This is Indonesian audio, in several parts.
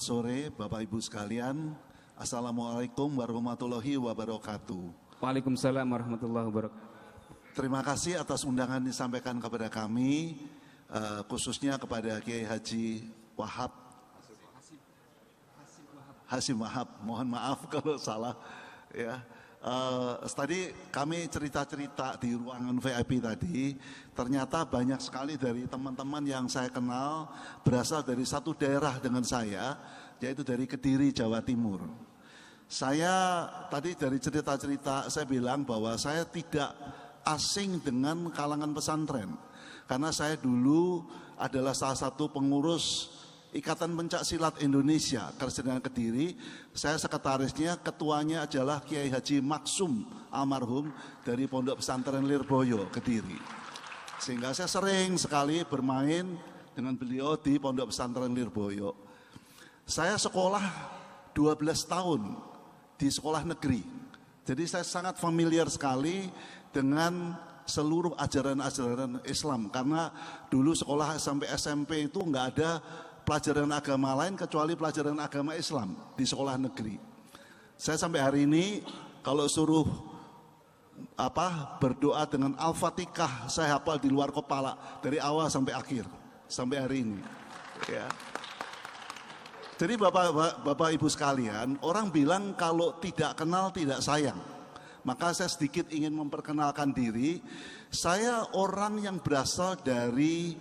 Selamat sore Bapak Ibu sekalian. Assalamualaikum warahmatullahi wabarakatuh. Waalaikumsalam warahmatullahi wabarakatuh. Terima kasih atas undangan disampaikan kepada kami, khususnya kepada Kiai Haji Hasim Wahab. Mohon maaf kalau salah ya. Tadi kami cerita-cerita di ruangan VIP tadi, ternyata banyak sekali dari teman-teman yang saya kenal berasal dari satu daerah dengan saya, yaitu dari Kediri, Jawa Timur. Saya tadi dari cerita-cerita saya bilang bahwa saya tidak asing dengan kalangan pesantren, karena saya dulu adalah salah satu pengurus Ikatan Pencak Silat Indonesia, Kerajaan Kediri. Saya sekretarisnya, ketuanya adalah Kiai Haji Maksum almarhum dari Pondok Pesantren Lirboyo, Kediri. Sehingga saya sering sekali bermain dengan beliau di Pondok Pesantren Lirboyo. Saya sekolah 12 tahun di sekolah negeri. Jadi saya sangat familiar sekali dengan seluruh ajaran-ajaran Islam. Karena dulu sekolah sampai SMP itu enggak ada pelajaran agama lain kecuali pelajaran agama Islam di sekolah negeri. Saya sampai hari ini kalau suruh berdoa dengan Al-Fatihah saya hafal di luar kepala dari awal sampai akhir sampai hari ini. Ya. Jadi Bapak Ibu sekalian, orang bilang kalau tidak kenal tidak sayang. Maka saya sedikit ingin memperkenalkan diri. Saya orang yang berasal dari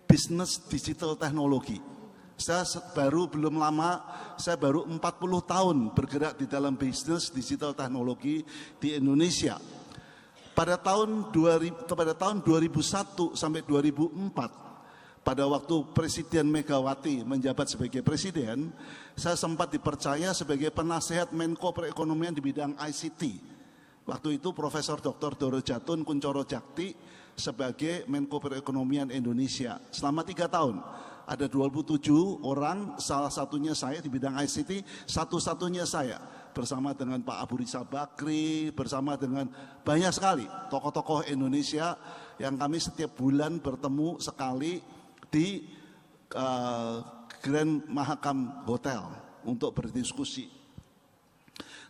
bisnis digital teknologi. Saya belum lama, saya baru 40 tahun bergerak di dalam bisnis digital teknologi di Indonesia. Pada tahun 2001 sampai 2004, pada waktu Presiden Megawati menjabat sebagai presiden, saya sempat dipercaya sebagai penasehat Menko Perekonomian di bidang ICT. Waktu itu Profesor Dr. Doro Jatun Kuncoro Jakti sebagai Menko Perekonomian Indonesia selama 3 tahun. Ada 27 orang, salah satunya saya di bidang ICT, satu-satunya saya bersama dengan Pak Abu Rizal Bakri, bersama dengan banyak sekali tokoh-tokoh Indonesia yang kami setiap bulan bertemu sekali di Grand Mahakam Hotel untuk berdiskusi.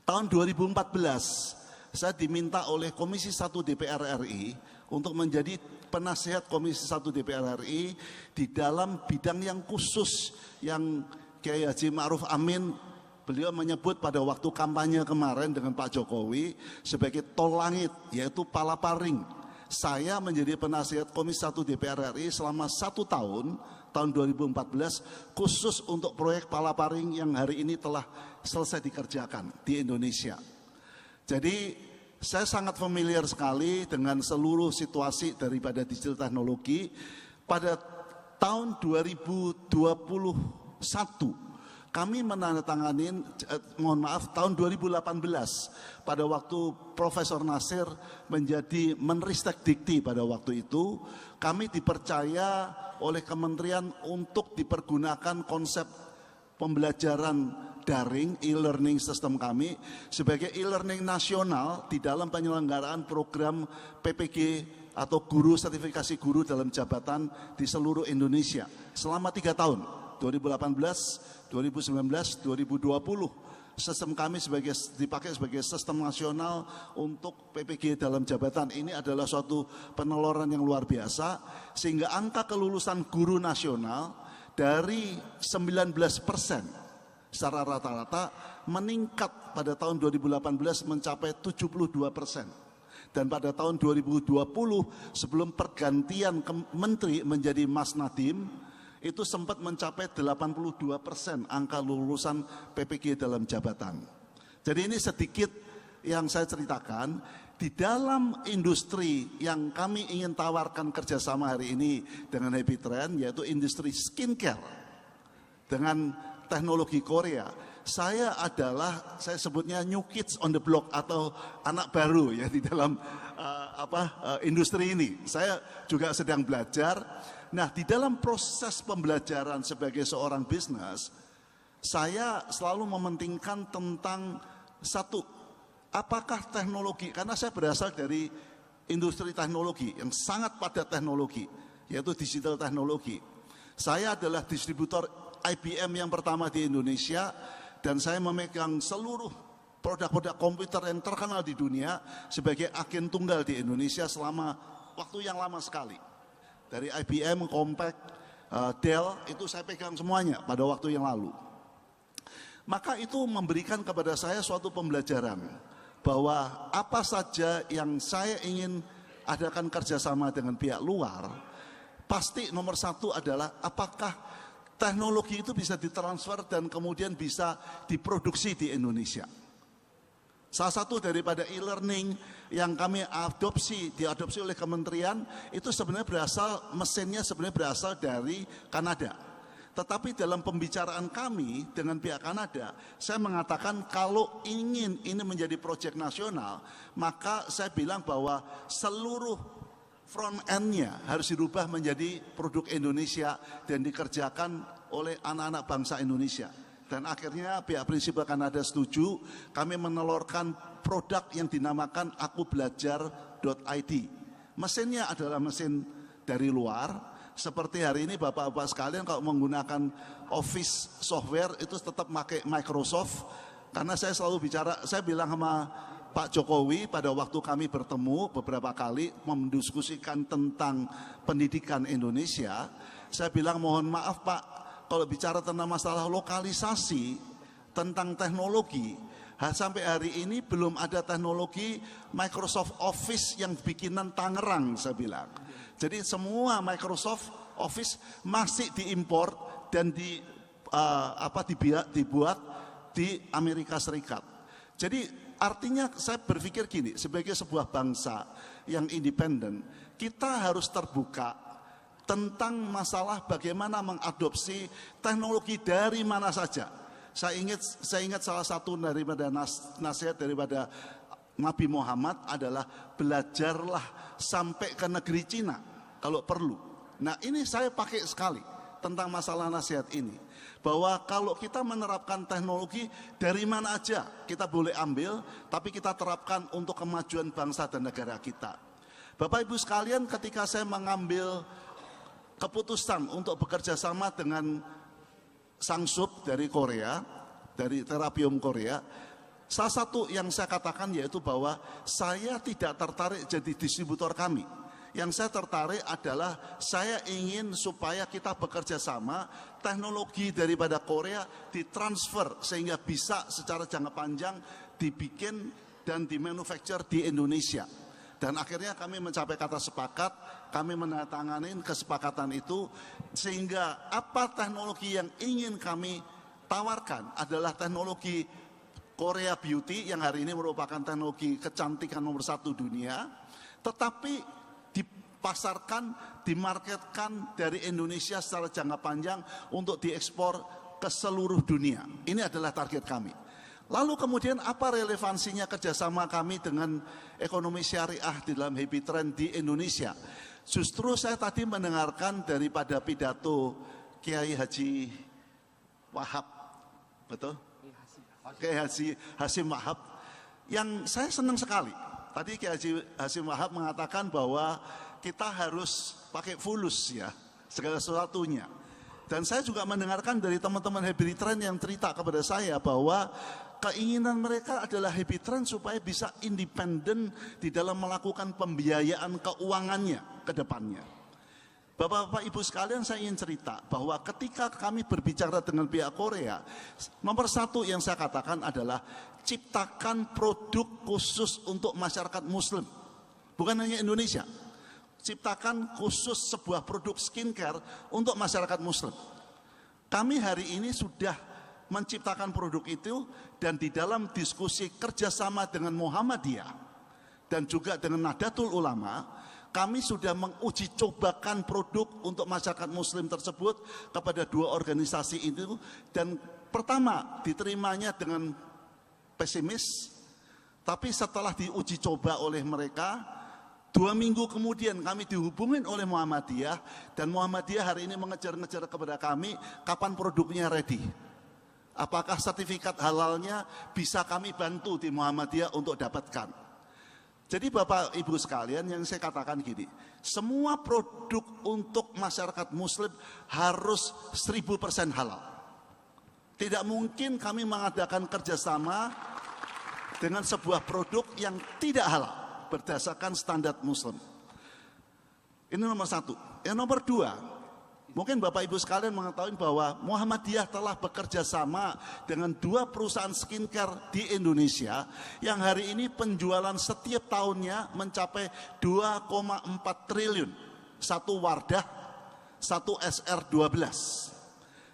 Tahun 2014 saya diminta oleh Komisi 1 DPR RI untuk menjadi penasehat Komisi 1 DPR RI di dalam bidang yang khusus yang Kiai Haji Ma'ruf Amin beliau menyebut pada waktu kampanye kemarin dengan Pak Jokowi sebagai tol langit, yaitu Palaparing. Saya menjadi penasehat Komisi 1 DPR RI selama 1 tahun, tahun 2014, khusus untuk proyek Palaparing yang hari ini telah selesai dikerjakan di Indonesia. Jadi saya sangat familiar sekali dengan seluruh situasi daripada digital teknologi. Pada tahun 2021 kami menandatangani, tahun 2018 pada waktu Profesor Nasir menjadi Menristek Dikti pada waktu itu, kami dipercaya oleh kementerian untuk dipergunakan konsep pembelajaran daring e-learning sistem kami sebagai e-learning nasional di dalam penyelenggaraan program PPG atau guru sertifikasi guru dalam jabatan di seluruh Indonesia selama 3 tahun, 2018, 2019, 2020. Sistem kami dipakai sebagai sistem nasional untuk PPG dalam jabatan. Ini adalah suatu peneloran yang luar biasa sehingga angka kelulusan guru nasional dari 19% secara rata-rata meningkat pada tahun 2018 mencapai 72%. Dan pada tahun 2020 sebelum pergantian menteri menjadi Mas Nadiem itu sempat mencapai 82% angka lulusan PPG dalam jabatan. Jadi ini sedikit yang saya ceritakan di dalam industri yang kami ingin tawarkan kerjasama hari ini dengan Happy Trend, yaitu industri skincare dengan teknologi Korea. Saya sebutnya new kids on the block atau anak baru ya di dalam industri ini. Saya juga sedang belajar. Nah, di dalam proses pembelajaran sebagai seorang bisnis, saya selalu mementingkan tentang satu, apakah teknologi, karena saya berasal dari industri teknologi yang sangat padat teknologi, yaitu digital teknologi. Saya adalah distributor IBM yang pertama di Indonesia, dan saya memegang seluruh produk-produk komputer yang terkenal di dunia sebagai agen tunggal di Indonesia selama waktu yang lama sekali. Dari IBM, Compaq, Dell, itu saya pegang semuanya pada waktu yang lalu. Maka itu memberikan kepada saya suatu pembelajaran bahwa apa saja yang saya ingin adakan kerjasama dengan pihak luar, pasti nomor satu adalah apakah teknologi itu bisa ditransfer dan kemudian bisa diproduksi di Indonesia. Salah satu daripada e-learning yang kami diadopsi oleh kementerian itu sebenarnya mesinnya berasal dari Kanada. Tetapi dalam pembicaraan kami dengan pihak Kanada, saya mengatakan kalau ingin ini menjadi proyek nasional, maka saya bilang bahwa seluruh front end-nya harus dirubah menjadi produk Indonesia dan dikerjakan oleh anak-anak bangsa Indonesia. Dan akhirnya pihak prinsipal Kanada setuju, kami menelurkan produk yang dinamakan akubelajar.id. Mesinnya adalah mesin dari luar. Seperti hari ini Bapak-Bapak sekalian kalau menggunakan Office software itu tetap pakai Microsoft. Karena saya selalu saya bilang sama Pak Jokowi pada waktu kami bertemu beberapa kali mendiskusikan tentang pendidikan Indonesia. Saya bilang mohon maaf Pak, kalau bicara tentang masalah lokalisasi, tentang teknologi, sampai hari ini belum ada teknologi Microsoft Office yang bikinan Tangerang, saya bilang. Jadi semua Microsoft Office masih diimpor dan dibuat di Amerika Serikat. Jadi artinya saya berpikir gini, sebagai sebuah bangsa yang independen, kita harus terbuka tentang masalah bagaimana mengadopsi teknologi dari mana saja. Saya ingat salah satu daripada nasihat daripada Nabi Muhammad adalah belajarlah sampai ke negeri Cina kalau perlu. Nah ini saya pakai sekali tentang masalah nasihat ini. Bahwa kalau kita menerapkan teknologi dari mana aja kita boleh ambil, tapi kita terapkan untuk kemajuan bangsa dan negara kita. Bapak Ibu sekalian, ketika saya mengambil keputusan untuk bekerja sama dengan Sangsub dari Korea, dari Terapium Korea, salah satu yang saya katakan yaitu bahwa saya tidak tertarik jadi distributor kami. Yang saya tertarik adalah saya ingin supaya kita bekerja sama, teknologi daripada Korea ditransfer sehingga bisa secara jangka panjang dibikin dan dimanufacture di Indonesia. Dan akhirnya kami mencapai kata sepakat, kami menandatangani kesepakatan itu, sehingga apa teknologi yang ingin kami tawarkan adalah teknologi Korea Beauty yang hari ini merupakan teknologi kecantikan nomor 1 dunia, tetapi dipasarkan, dimarketkan dari Indonesia secara jangka panjang untuk diekspor ke seluruh dunia. Ini adalah target kami. Lalu kemudian apa relevansinya kerjasama kami dengan ekonomi syariah di dalam Happy Trend di Indonesia? Justru saya tadi mendengarkan daripada pidato Kiai Haji Wahab, betul? Kiai Haji Hasyim Wahab, yang saya senang sekali. Tadi Kiai Haji Hasyim Wahab mengatakan bahwa kita harus pakai fulus ya, segala sesuatunya. Dan saya juga mendengarkan dari teman-teman Happy Trend yang cerita kepada saya bahwa keinginan mereka adalah Happy Trend supaya bisa independen di dalam melakukan pembiayaan keuangannya ke depannya. Bapak-bapak ibu sekalian, saya ingin cerita bahwa ketika kami berbicara dengan pihak Korea, nomor 1 yang saya katakan adalah ciptakan produk khusus untuk masyarakat muslim. Bukan hanya Indonesia. Ciptakan khusus sebuah produk skincare untuk masyarakat muslim. Kami hari ini sudah menciptakan produk itu, dan di dalam diskusi kerjasama dengan Muhammadiyah dan juga dengan Nahdlatul Ulama, kami sudah menguji cobakan produk untuk masyarakat muslim tersebut kepada 2 organisasi itu, dan pertama diterimanya dengan pesimis, tapi setelah diuji coba oleh mereka, 2 minggu kemudian kami dihubungin oleh Muhammadiyah, dan Muhammadiyah hari ini mengejar-ngejar kepada kami kapan produknya ready. Apakah sertifikat halalnya bisa kami bantu di Muhammadiyah untuk dapatkan. Jadi Bapak Ibu sekalian, yang saya katakan gini, semua produk untuk masyarakat muslim harus 1000% halal. Tidak mungkin kami mengadakan kerjasama dengan sebuah produk yang tidak halal berdasarkan standar Muslim. Ini nomor satu. Yang nomor dua, mungkin Bapak Ibu sekalian mengetahui bahwa Muhammadiyah telah bekerja sama dengan 2 perusahaan skincare di Indonesia yang hari ini penjualan setiap tahunnya mencapai 2,4 triliun. Satu Wardah, satu SR12.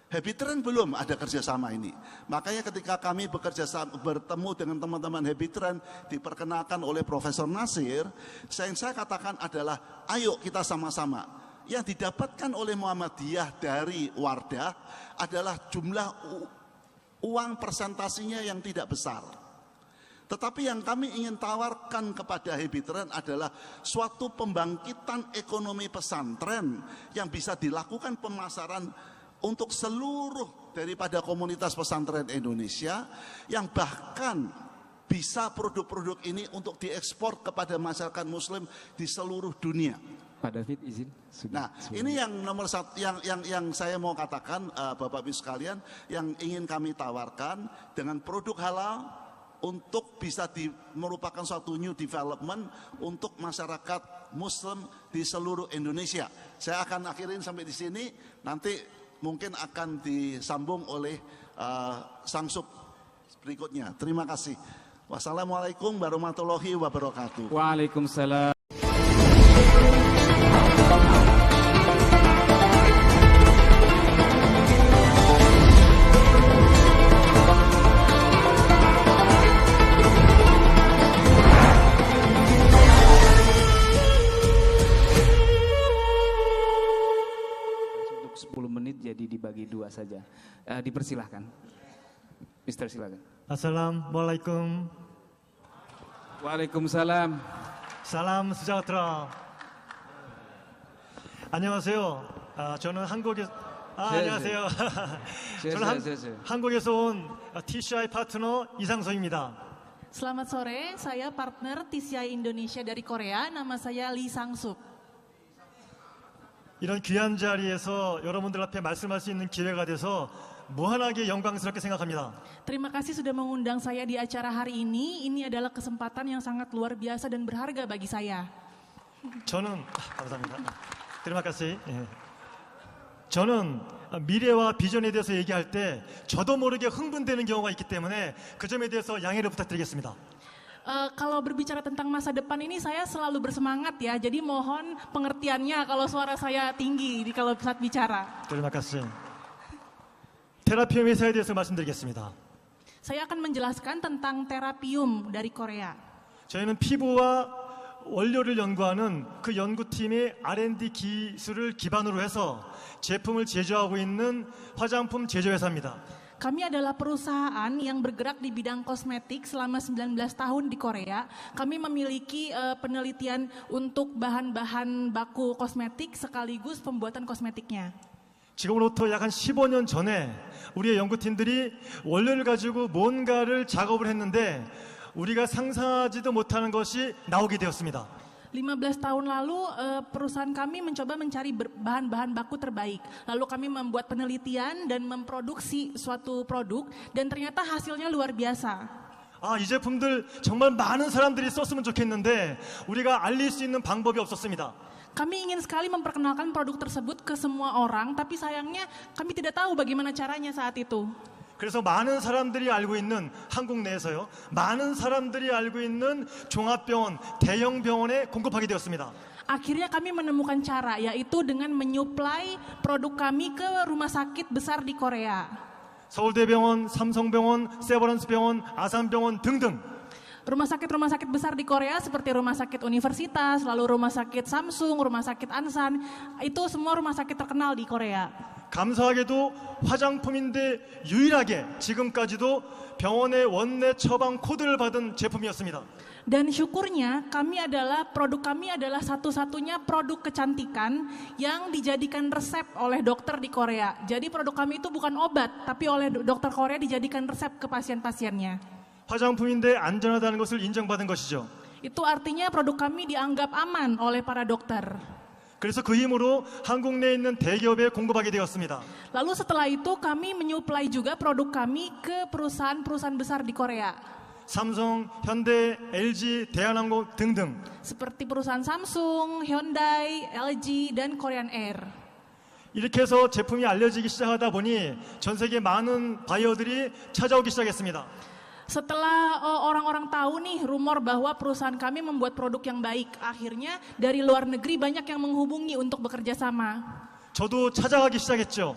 Happy Trend belum ada kerjasama ini. Makanya ketika kami bertemu dengan teman-teman Happy Trend diperkenalkan oleh Profesor Nasir, yang saya katakan adalah ayo kita sama-sama. Yang didapatkan oleh Muhammadiyah dari Wardah adalah jumlah uang presentasinya yang tidak besar. Tetapi yang kami ingin tawarkan kepada Happy Trend adalah suatu pembangkitan ekonomi pesantren yang bisa dilakukan pemasaran untuk seluruh daripada komunitas pesantren Indonesia yang bahkan bisa produk-produk ini untuk diekspor kepada masyarakat Muslim di seluruh dunia. Pak David izin. Nah, ini yang nomor satu, yang saya mau katakan, Bapak Ibu sekalian, yang ingin kami tawarkan dengan produk halal untuk bisa merupakan suatu new development untuk masyarakat Muslim di seluruh Indonesia. Saya akan akhirin sampai di sini. Nanti mungkin akan disambung oleh Sangsub berikutnya. Terima kasih. Wassalamualaikum warahmatullahi wabarakatuh. Waalaikumsalam. Untuk 10 menit jadi dibagi 2 saja. Dipersilahkan. Mister silakan. Assalamualaikum. Waalaikumsalam. Salam sejahtera. 안녕하세요. 저는 안녕하세요. 저는 한국에서 온 TCI 파트너 이상서입니다. Selamat sore, saya partner TCI Indonesia dari Korea. Nama saya Lee Sang-sup. 이런 귀한 자리에서 여러분들 앞에 말씀할 수 있는 기회가 돼서 무한하게 영광스럽게 생각합니다. Terima kasih sudah mengundang saya di acara hari ini. Ini adalah kesempatan yang sangat luar biasa dan berharga bagi saya. 감사합니다. Terima kasih. 저는 미래와 비전에 대해서 얘기할 때 저도 모르게 흥분되는 경우가 있기 때문에 그 점에 대해서 양해를 부탁드리겠습니다. Kalau berbicara tentang masa depan ini saya selalu bersemangat ya. Jadi mohon pengertiannya kalau suara saya tinggi kalau saat bicara. Terima kasih. 테라피움 회사에 대해서 말씀드리겠습니다. Saya akan menjelaskan tentang Terapium dari Korea. 저희는 피부와 원료를 연구하는 그 연구팀의 R&D 기술을 기반으로 해서 제품을 제조하고 있는 화장품 제조회사입니다. Kami adalah perusahaan yang bergerak di bidang kosmetik selama 19 tahun di Korea. Kami memiliki penelitian untuk bahan-bahan baku kosmetik sekaligus pembuatan kosmetiknya. 지금으로부터 약 한 15년 전에 우리의 연구팀들이 원료를 가지고 뭔가를 작업을 했는데 우리가 상상하지도 못하는 것이 나오게 되었습니다. 15 tahun lalu perusahaan kami mencoba mencari bahan-bahan baku terbaik. Lalu kami membuat penelitian dan memproduksi suatu produk dan ternyata hasilnya luar biasa. 이 제품들 정말 많은 사람들이 썼으면 좋겠는데 우리가 알릴 수 있는 방법이 없었습니다. Kami ingin sekali memperkenalkan produk tersebut ke semua orang, tapi sayangnya kami tidak tahu bagaimana caranya saat itu. 그래서 많은 사람들이 알고 있는 한국 내에서요. 많은 사람들이 알고 있는 종합병원, 대형 병원에 공급하게 되었습니다. Akhirnya kami menemukan cara, yaitu dengan menyuplai produk kami ke rumah sakit besar di Korea. 서울대병원, 삼성병원, 세버런스병원, 아산병원 등등. Rumah sakit besar di Korea seperti rumah sakit universitas, lalu rumah sakit Samsung, rumah sakit Ansan, itu semua rumah sakit terkenal di Korea. 감사하게도 화장품인데 유일하게 지금까지도 병원의 원내 처방 코드를 받은 제품이었습니다. Dan syukurnya produk kami adalah satu-satunya produk kecantikan yang dijadikan resep oleh dokter di Korea. Jadi produk kami itu bukan obat, tapi oleh dokter Korea dijadikan resep ke pasien-pasiennya. 화장품인데 안전하다는 것을 인정받은 것이죠. Itu artinya produk kami dianggap aman oleh para dokter. 그래서 그 힘으로 한국 내에 있는 대기업에 공급하게 되었습니다. Lalu setelah itu kami menyuplai juga produk kami ke perusahaan-perusahaan besar di Korea. 삼성, 현대, LG, 대한항공 등등. Seperti perusahaan Samsung, Hyundai, LG, dan Korean Air. 이렇게 해서 제품이 알려지기 시작하다 보니 전 세계 많은 바이어들이 찾아오기 시작했습니다. Setelah orang-orang tahu nih rumor bahwa perusahaan kami membuat produk yang baik, akhirnya dari luar negeri banyak yang menghubungi untuk bekerja sama. 저도 찾아가기 시작했죠.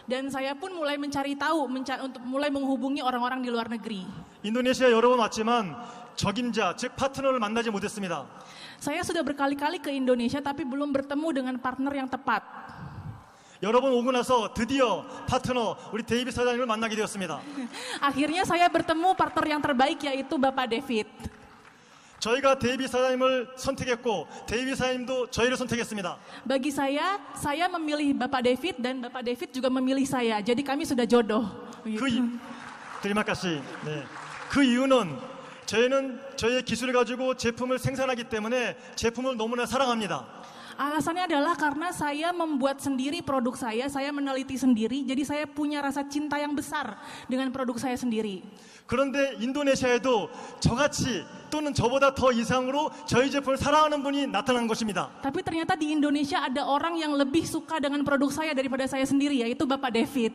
Dan saya pun mulai mencari tahu, untuk mulai menghubungi orang-orang di luar negeri. 인도네시아 여러 번 왔지만 적임자, 즉 파트너를 만나지 못했습니다. Saya sudah berkali-kali ke Indonesia tapi belum bertemu dengan partner yang tepat. 여러 번 오고 나서 드디어 파트너 우리 데이비 사장님을 만나게 되었습니다. Akhirnya saya bertemu partner yang terbaik yaitu Bapak David. 저희가 데이비 사장님을 선택했고 데이비 사장님도 저희를 선택했습니다. Bagi saya memilih Bapak David dan Bapak David juga memilih saya. Jadi kami sudah jodoh. terima kasih. 네. 그 이유는 저희는 저희의 기술을 가지고 제품을 생산하기 때문에 제품을 너무나 사랑합니다. Alasannya adalah karena saya membuat sendiri produk saya meneliti sendiri, jadi saya punya rasa cinta yang besar dengan produk saya sendiri. 그런데 인도네시아에도 저같이 또는 저보다 더 이상으로 저희 제품을 사랑하는 분이 나타난 것입니다. Tapi ternyata di Indonesia ada orang yang lebih suka dengan produk saya daripada saya sendiri, yaitu Bapak David.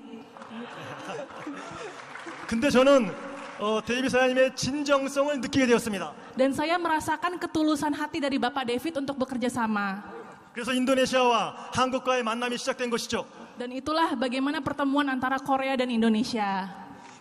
근데 저는 데이비 사장님의 진정성을 느끼게 되었습니다. Dan saya merasakan ketulusan hati dari Bapak David untuk bekerja sama. 그래서 인도네시아와 한국과의 만남이 시작된 것이죠. Dan itulah bagaimana pertemuan antara Korea dan Indonesia.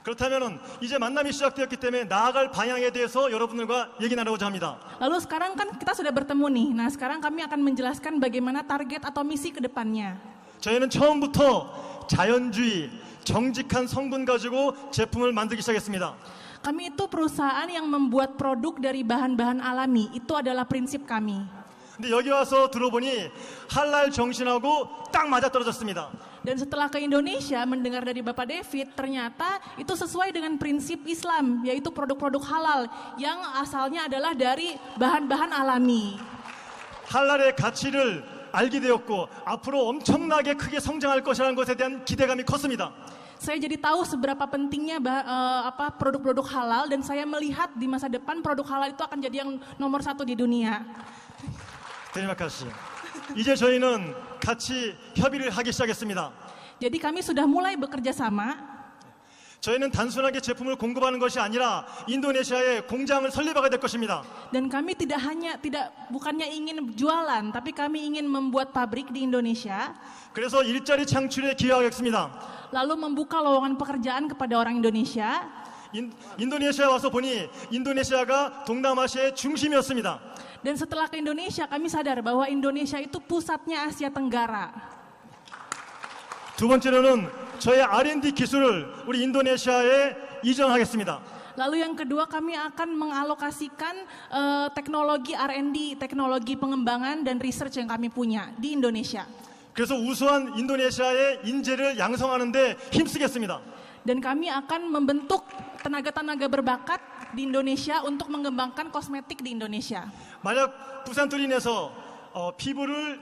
그렇다면 이제 만남이 시작되었기 때문에 나아갈 방향에 대해서 여러분들과 얘기 나누고자 합니다. Lalu sekarang kan kita sudah bertemu nih. Nah sekarang kami akan menjelaskan bagaimana target atau misi ke depannya. 저희는 처음부터 자연주의, 정직한 성분 가지고 제품을 만들기 시작했습니다. Kami itu perusahaan yang membuat produk dari bahan-bahan alami. Itu adalah prinsip kami. 근데 여기 와서 들어보니 할랄 정신하고 딱 맞아떨어졌습니다. Dan setelah ke Indonesia mendengar dari Bapak David, ternyata itu sesuai dengan prinsip Islam, yaitu produk-produk halal yang asalnya adalah dari bahan-bahan alami. 할랄의 가치를 알게 되었고 앞으로 엄청나게 크게 성장할 것이라는 것에 대한 기대감이 컸습니다. Saya jadi tahu seberapa pentingnya produk-produk halal dan saya melihat di masa depan produk halal itu akan jadi yang nomor 1 di dunia. terima kasih. 이제 저희는 같이 협의를 하기 시작했습니다. Jadi kami sudah mulai bekerja sama. 저희는 단순하게 제품을 공급하는 것이 아니라 인도네시아에 공장을 설립하게 될 것입니다. Dan kami bukannya ingin jualan, tapi kami ingin membuat pabrik di Indonesia. 그래서 일자리 창출에 기여하겠습니다. Lalu membuka lowongan pekerjaan kepada orang Indonesia. 인도네시아 와서 보니 인도네시아가 동남아시아의 중심이었습니다. Dan setelah ke Indonesia, kami sadar bahwa Indonesia itu pusatnya Asia Tenggara. 두 번째로는 저의 R&D 기술을 우리 인도네시아에 이전하겠습니다. Lalu yang kedua, kami akan mengalokasikan teknologi R&D, teknologi pengembangan dan research yang kami punya di Indonesia. 그래서 우수한 인도네시아의 인재를 양성하는데 힘쓰겠습니다. Dan kami akan membentuk tenaga-tenaga berbakat di Indonesia untuk mengembangkan kosmetik di Indonesia. 만약 부산 투린에서 피부를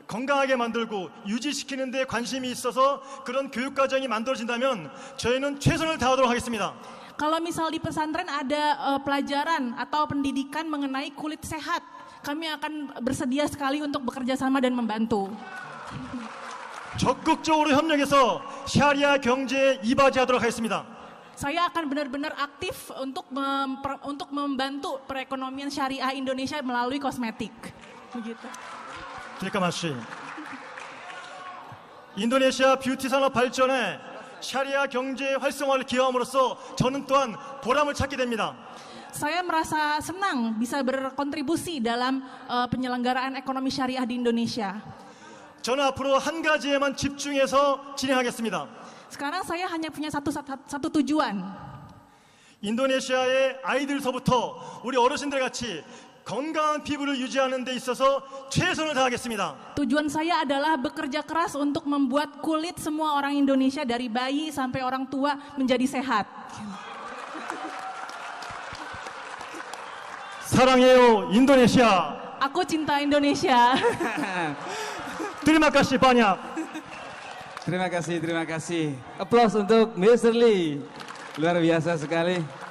건강하게 만들고 유지시키는 데 관심이 있어서 그런 교육 과정이 만들어진다면 저희는 최선을 다하도록 하겠습니다. Kalau misal di pesantren ada pelajaran atau pendidikan mengenai kulit sehat, kami akan bersedia sekali untuk bekerja sama dan membantu. 적극적으로 협력해서 샤리아 경제에 이바지하도록 하겠습니다. Saya akan benar-benar aktif untuk membantu perekonomian syariah Indonesia melalui kosmetik. Begitu. terima kasih. 인도네시아 뷰티 산업 발전에 샤리아 경제 활성화를 기여함으로써 저는 또한 보람을 찾게 됩니다. Saya merasa senang bisa berkontribusi dalam penyelenggaraan ekonomi syariah di Indonesia. 저는 앞으로 한 가지에만 집중해서 진행하겠습니다. Sekarang saya hanya punya satu tujuan. 인도네시아의 아이들서부터 우리 어르신들 같이 건강한 피부를 유지하는 데 있어서 최선을 다하겠습니다. Tujuan saya adalah bekerja keras untuk membuat kulit semua orang Indonesia dari bayi sampai orang tua menjadi sehat. 사랑해요 인도네시아. Aku cinta Indonesia. Terima kasih banyak. Terima kasih, terima kasih. Applause untuk Mr. Lee. Luar biasa sekali.